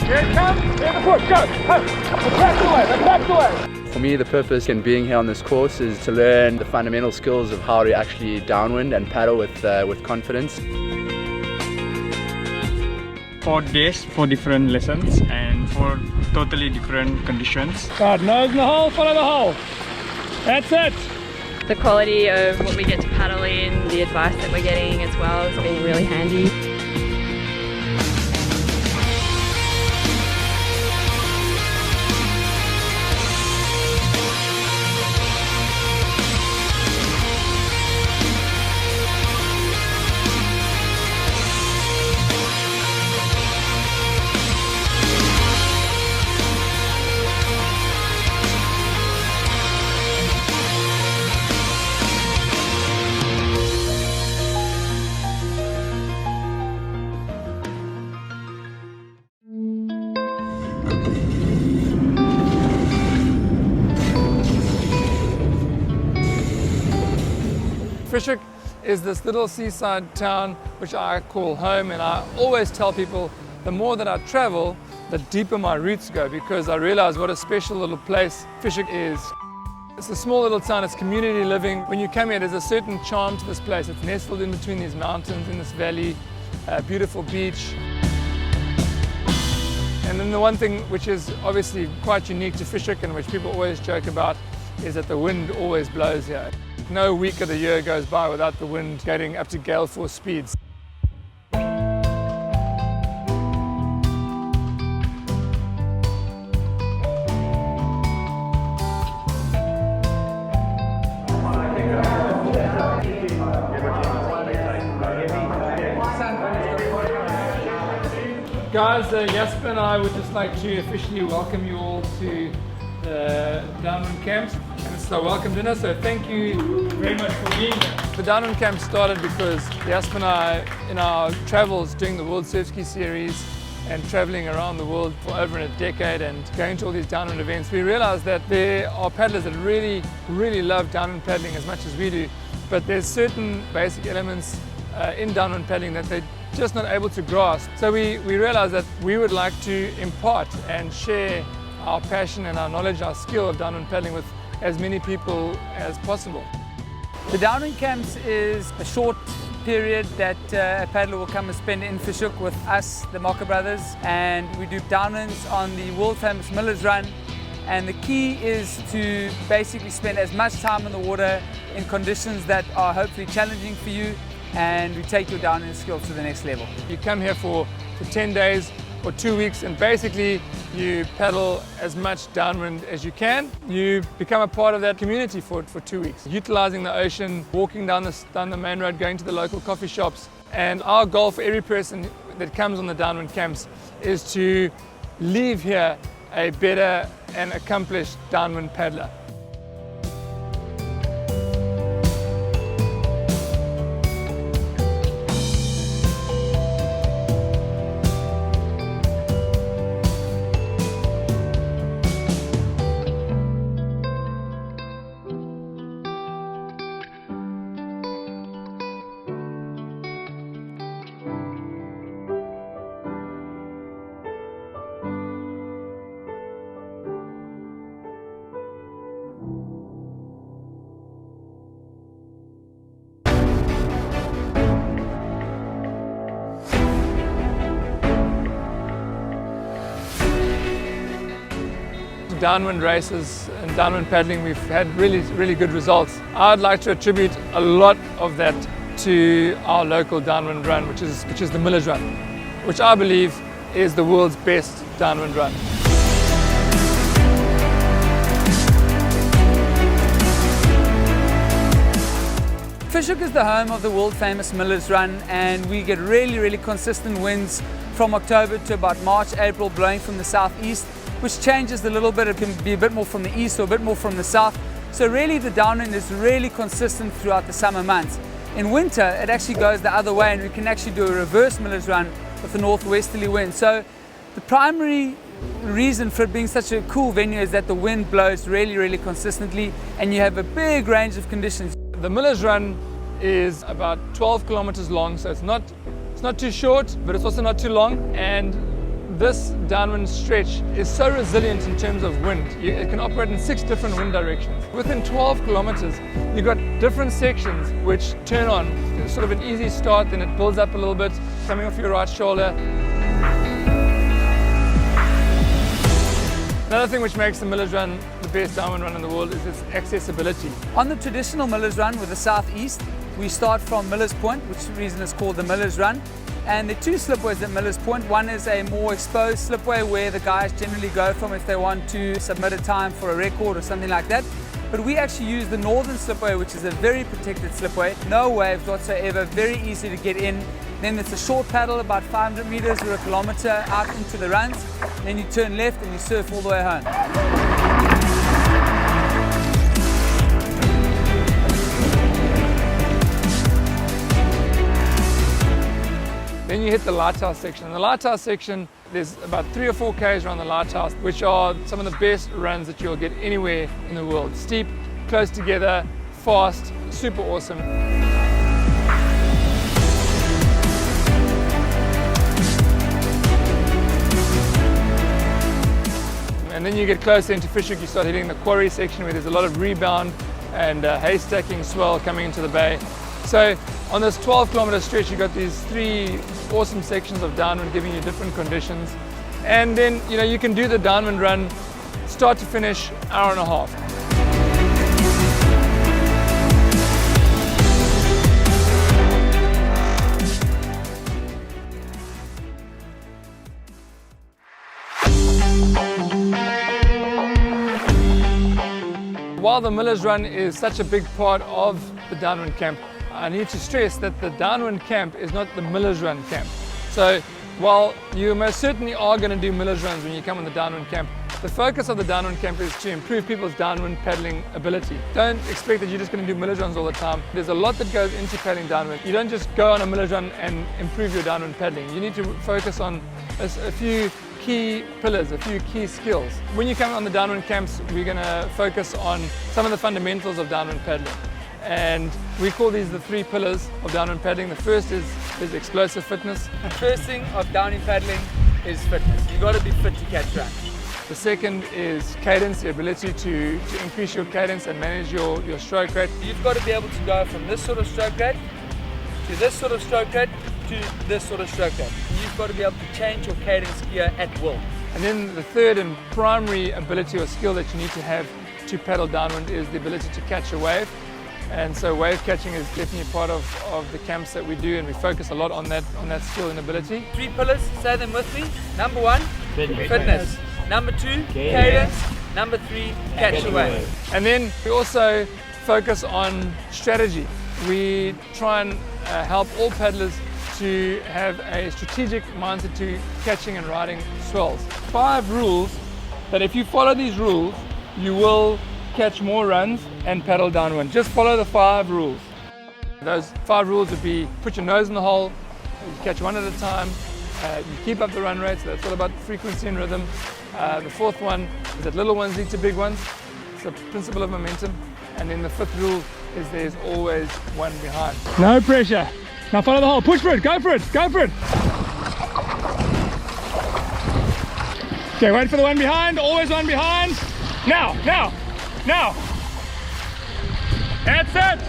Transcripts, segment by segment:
Here it comes. Here's the push. Go. Let's away. For me, the purpose in being here on this course is to learn the fundamental skills of how to actually downwind and paddle with confidence. 4 days, 4 different lessons and 4 totally different conditions. God, nose in the hole, follow the hole. That's it. The quality of what we get to paddle in, the advice that we're getting as well has been really handy. Hoek is this little seaside town which I call home, and I always tell people the more that I travel, the deeper my roots go, because I realize what a special little place Hoek is. It's a small little town, it's community living. When you come here, there's a certain charm to this place. It's nestled in between these mountains, in this valley, beautiful beach. And then the one thing which is obviously quite unique to Hoek and which people always joke about is that the wind always blows here. No week of the year goes by without the wind getting up to gale force speeds. Guys, Jasper and I would just like to officially welcome you all to the Downwind Camps, and it's a welcome dinner, so thank you very much for being here. The Downwind Camp started because Jasper and I, in our travels doing the World Surfski series and traveling around the world for over a decade and going to all these downwind events, we realized that there are paddlers that really love downwind paddling as much as we do, but there's certain basic elements in downwind paddling that they're just not able to grasp. So we realized that we would like to impart and share our passion and our knowledge, our skill of downwind paddling with as many people as possible. The Downwind Camps is a short period that a paddler will come and spend in Hoek with us, the Mocke brothers, and we do downwinds on the world famous Miller's Run, and the key is to basically spend as much time in the water in conditions that are hopefully challenging for you, and we take your downwind skills to the next level. You come here for 10 days or 2 weeks, and basically you paddle as much downwind as you can. You become a part of that community for 2 weeks, utilizing the ocean, walking down the main road, going to the local coffee shops. And our goal for every person that comes on the Downwind Camps is to leave here a better and accomplished downwind paddler. Downwind races and downwind paddling, we've had really good results. I'd like to attribute a lot of that to our local downwind run, which is the Miller's Run, which I believe is the world's best downwind run. Hoek is the home of the world famous Miller's Run, and we get really consistent winds from October to about March, April, blowing from the southeast, which changes a little bit. It can be a bit more from the east or a bit more from the south. So really the downwind is really consistent throughout the summer months. In winter, it actually goes the other way, and we can actually do a reverse Miller's Run with a northwesterly wind. So the primary reason for it being such a cool venue is that the wind blows really consistently, and you have a big range of conditions. The Miller's Run is about 12 kilometers long, so it's not too short, but it's also not too long. And this downwind stretch is so resilient in terms of wind. It can operate in 6 different wind directions. Within 12 kilometers, you've got different sections which turn on. It's sort of an easy start, then it builds up a little bit, coming off your right shoulder. Another thing which makes the Miller's Run the best downwind run in the world is its accessibility. On the traditional Miller's Run with the southeast, we start from Miller's Point, which is the reason it's called the Miller's Run. And there are 2 slipways at Miller's Point. One is a more exposed slipway where the guys generally go from if they want to submit a time for a record or something like that. But we actually use the northern slipway, which is a very protected slipway. No waves whatsoever, very easy to get in. Then it's a short paddle, about 500 meters or a kilometer out into the runs. Then you turn left and you surf all the way home. Then you hit the lighthouse section. In the lighthouse section, there's about 3 or 4 Ks around the lighthouse, which are some of the best runs that you'll get anywhere in the world. Steep, close together, fast, super awesome. And then you get closer into Hoek, you start hitting the quarry section where there's a lot of rebound and haystacking swell coming into the bay. So on this 12-kilometer stretch, you've got these 3 awesome sections of downwind giving you different conditions. And then, you can do the downwind run start to finish, hour and a half. While the Miller's Run is such a big part of the Downwind Camp, I need to stress that the Downwind Camp is not the Miller's Run camp. So while you most certainly are going to do Miller's Runs when you come on the Downwind Camp, the focus of the Downwind Camp is to improve people's downwind paddling ability. Don't expect that you're just going to do Miller's Runs all the time. There's a lot that goes into paddling downwind. You don't just go on a Miller's Run and improve your downwind paddling. You need to focus on a few key pillars, a few key skills. When you come on the Downwind Camps, we're going to focus on some of the fundamentals of downwind paddling. And we call these the 3 pillars of downwind paddling. The first is explosive fitness. The first thing of downwind paddling is fitness. You've got to be fit to catch runs. The second is cadence, the ability to increase your cadence and manage your stroke rate. You've got to be able to go from this sort of stroke rate to this sort of stroke rate to this sort of stroke rate. You've got to be able to change your cadence gear at will. And then the third and primary ability or skill that you need to have to paddle downwind is the ability to catch a wave. And so wave catching is definitely part of the camps that we do, and we focus a lot on that skill and ability. 3 pillars, say them with me. Number 1, fitness. Number 2, cadence. Number 3, catch a wave. And then we also focus on strategy. We try and help all paddlers to have a strategic mindset to catching and riding swells. 5 rules that if you follow these rules, you will catch more runs and paddle downwind. Just follow the 5 rules. Those 5 rules would be: put your nose in the hole, you catch one at a time, you keep up the run rate, so that's all about frequency and rhythm. The 4th one is that little ones lead to big ones. It's the principle of momentum. And then the 5th rule is there's always one behind. No pressure. Now follow the hole. Push for it. Go for it. Go for it. Okay, wait for the one behind. Always one behind. Now. That's it.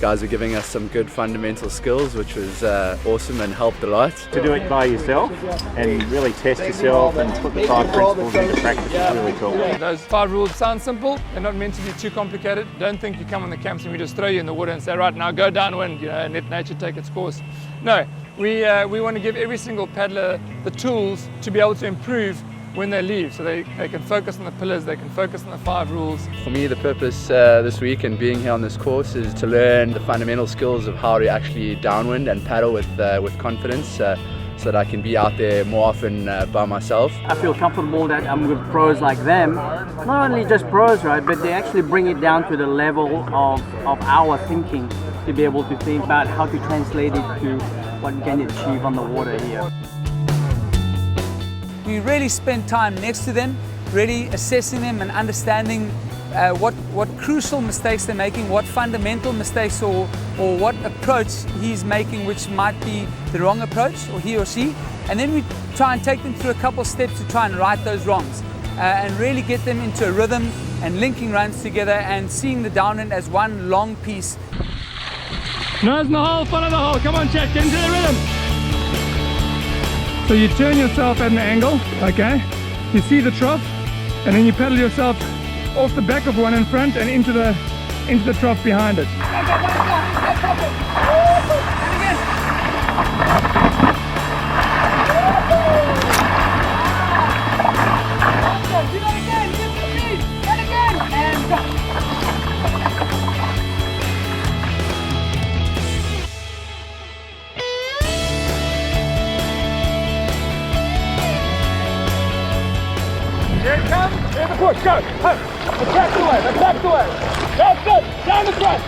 Guys are giving us some good fundamental skills, which was awesome and helped a lot. To do it by yourself and really test yourself and put the 5 principles into practice is really cool. Those 5 rules sound simple. They're not meant to be too complicated. Don't think you come on the camps and we just throw you in the water and say, right, now go downwind, and let nature take its course. No, we want to give every single paddler the tools to be able to improve when they leave, so they can focus on the pillars, they can focus on the 5 rules. For me, the purpose this week and being here on this course is to learn the fundamental skills of how to actually downwind and paddle with confidence, so that I can be out there more often by myself. I feel comfortable that I'm with pros like them. Not only just pros, right, but they actually bring it down to the level of our thinking, to be able to think about how to translate it to what we can achieve on the water here. We really spend time next to them, really assessing them and understanding what crucial mistakes they're making, what fundamental mistakes or what approach he's making which might be the wrong approach, or he or she, and then we try and take them through a couple steps to try and right those wrongs and really get them into a rhythm and linking runs together and seeing the downwind as one long piece. Nose in the hole, follow the hole, come on Chad, get into the rhythm. So you turn yourself at an angle, okay, you see the trough, and then you pedal yourself off the back of one in front and into the trough behind it. Here it comes, here's the push, go, attack the wave, that's good, down the front,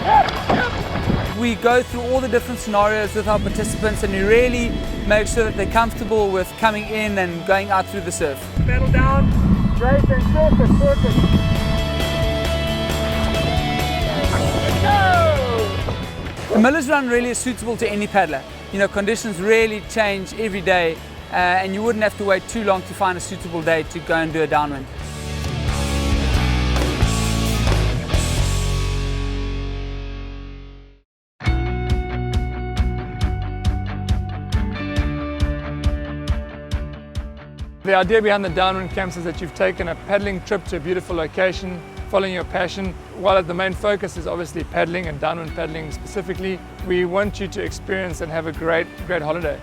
yep. We go through all the different scenarios with our participants and we really make sure that they're comfortable with coming in and going out through the surf. Pedal down, brace and surface. The Miller's Run really is suitable to any paddler. You know, conditions really change every day and you wouldn't have to wait too long to find a suitable day to go and do a downwind. The idea behind the Downwind Camps is that you've taken a paddling trip to a beautiful location, following your passion. While the main focus is obviously paddling and downwind paddling specifically, we want you to experience and have a great holiday.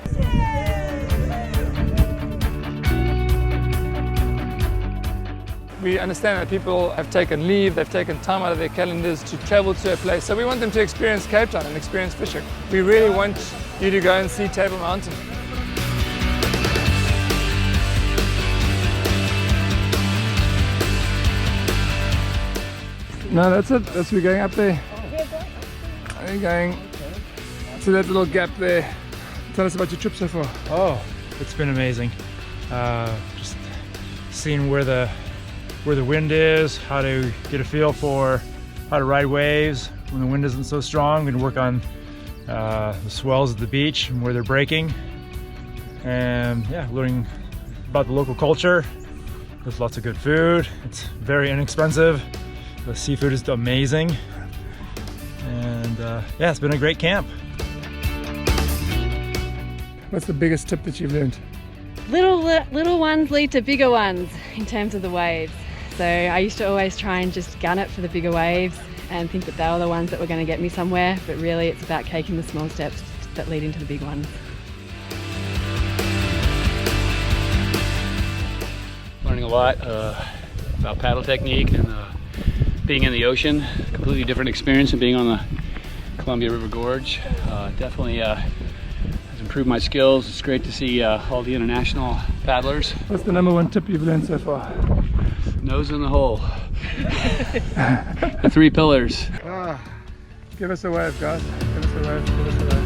We understand that people have taken leave, they've taken time out of their calendars to travel to a place, so we want them to experience Cape Town and experience fishing. We really want you to go and see Table Mountain. No, that's it. That's we're going up there. Are you going to that little gap there? Tell us about your trip so far. Oh, it's been amazing. Just seeing where the wind is, how to get a feel for how to ride waves when the wind isn't so strong. We can work on the swells at the beach and where they're breaking, and yeah, learning about the local culture. There's lots of good food. It's very inexpensive. The seafood is amazing, and yeah, it's been a great camp. What's the biggest tip that you've learned? Little ones lead to bigger ones in terms of the waves. So I used to always try and just gun it for the bigger waves and think that they were the ones that were going to get me somewhere, but really it's about taking the small steps that lead into the big ones. Learning a lot about paddle technique and being in the ocean. Completely different experience than being on the Columbia River Gorge. Definitely has improved my skills. It's great to see all the international paddlers. What's the #1 tip you've learned so far? Nose in the hole. The 3 pillars. Give us a wave, guys. Give us a wave. Give us a wave.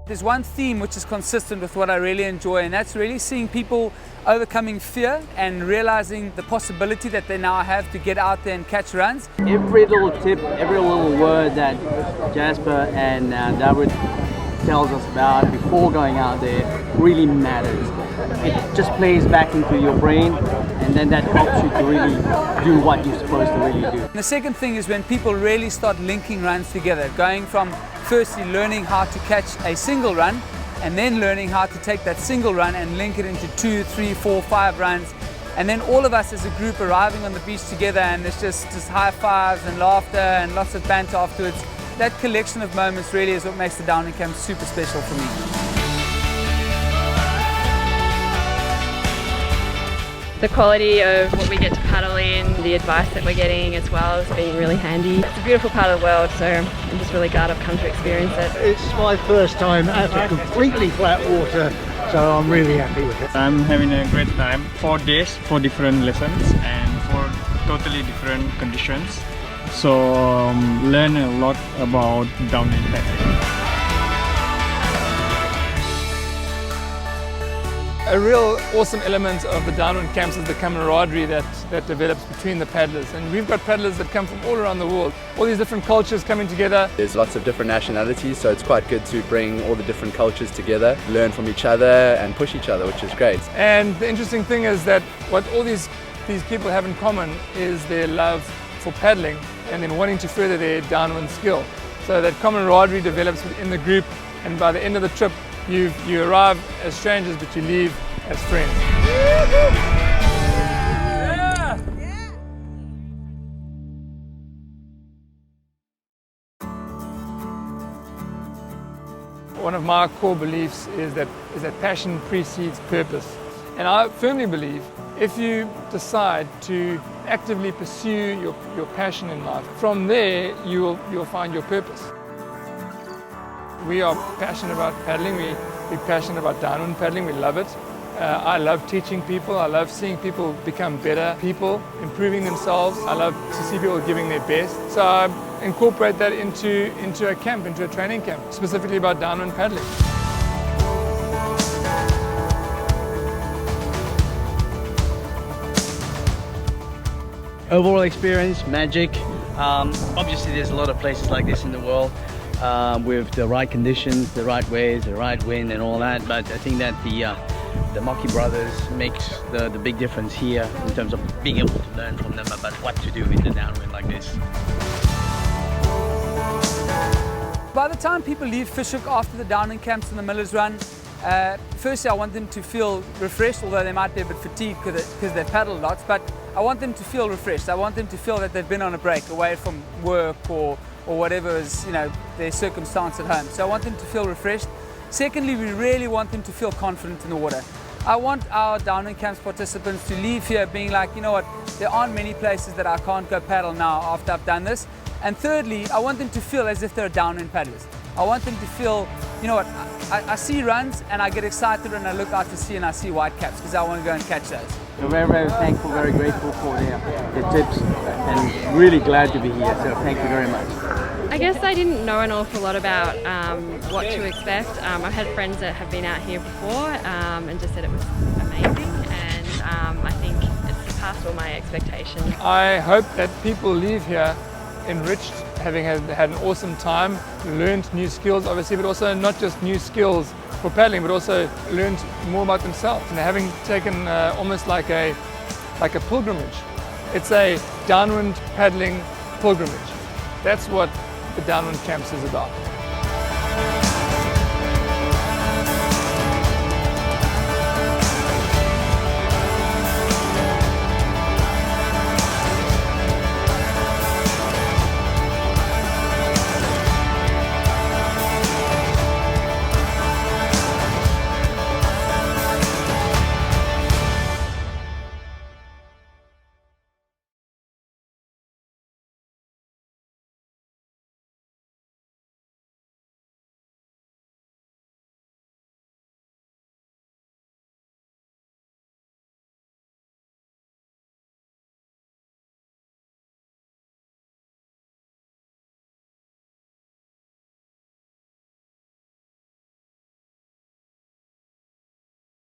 There's one theme which is consistent with what I really enjoy, and that's really seeing people overcoming fear and realizing the possibility that they now have to get out there and catch runs. Every little tip, every little word that Jasper and Dawid tells us about before going out there really matters. It just plays back into your brain, and then that helps you to really do what you're supposed to really do. And the second thing is when people really start linking runs together, going from firstly learning how to catch a single run and then learning how to take that single run and link it into 2, 3, 4, 5 runs, and then all of us as a group arriving on the beach together, and it's just high fives and laughter and lots of banter afterwards. That collection of moments really is what makes the Downwind Camp super special for me. The quality of what we get to paddle in, the advice that we're getting as well has been really handy. It's a beautiful part of the world, so I'm just really glad I've come to experience it. It's my first time out of completely flat water, so I'm really happy with it. I'm having a great time. 4 days, 4 different lessons and 4 totally different conditions. So learn a lot about downwind paddling. A real awesome element of the Downwind Camps is the camaraderie that develops between the paddlers. And we've got paddlers that come from all around the world. All these different cultures coming together. There's lots of different nationalities, so it's quite good to bring all the different cultures together, learn from each other and push each other, which is great. And the interesting thing is that what all these people have in common is their love for paddling and then wanting to further their downwind skill. So that camaraderie develops within the group, and by the end of the trip, you arrive as strangers, but you leave as friends. Yeah. One of my core beliefs is that passion precedes purpose. And I firmly believe if you decide to actively pursue your passion in life, from there you'll find your purpose. We are passionate about paddling, we're passionate about downwind paddling, we love it. I love teaching people, I love seeing people become better people, improving themselves. I love to see people giving their best. So I incorporate that into a camp, into a training camp, specifically about downwind paddling. Overall experience, magic. Obviously there's a lot of places like this in the world. With the right conditions, the right waves, the right wind and all that, but I think that the Mocke brothers makes the big difference here in terms of being able to learn from them about what to do in the downwind like this. By the time people leave Fish Hoek after the Downwind Camps and the Miller's Run, firstly I want them to feel refreshed, although they might be a bit fatigued because they've paddled lots, but I want them to feel refreshed. I want them to feel that they've been on a break away from work or whatever is, their circumstance at home. So I want them to feel refreshed. Secondly, we really want them to feel confident in the water. I want our Downwind Camps participants to leave here being like, you know what, there aren't many places that I can't go paddle now after I've done this. And thirdly, I want them to feel as if they're downwind paddlers. I want them to feel, you know what, I see runs and I get excited when I look out to sea and I see white caps because I want to go and catch those. We're very, very thankful, very grateful for their tips and really glad to be here, so thank you very much. I guess I didn't know an awful lot about what to expect. I've had friends that have been out here before and just said it was amazing, and I think it's surpassed all my expectations. I hope that people leave here enriched, having had an awesome time, learned new skills obviously, but also not just new skills for paddling, but also learned more about themselves, and having taken almost like a pilgrimage. It's a downwind paddling pilgrimage. That's what the Downwind Camps is about.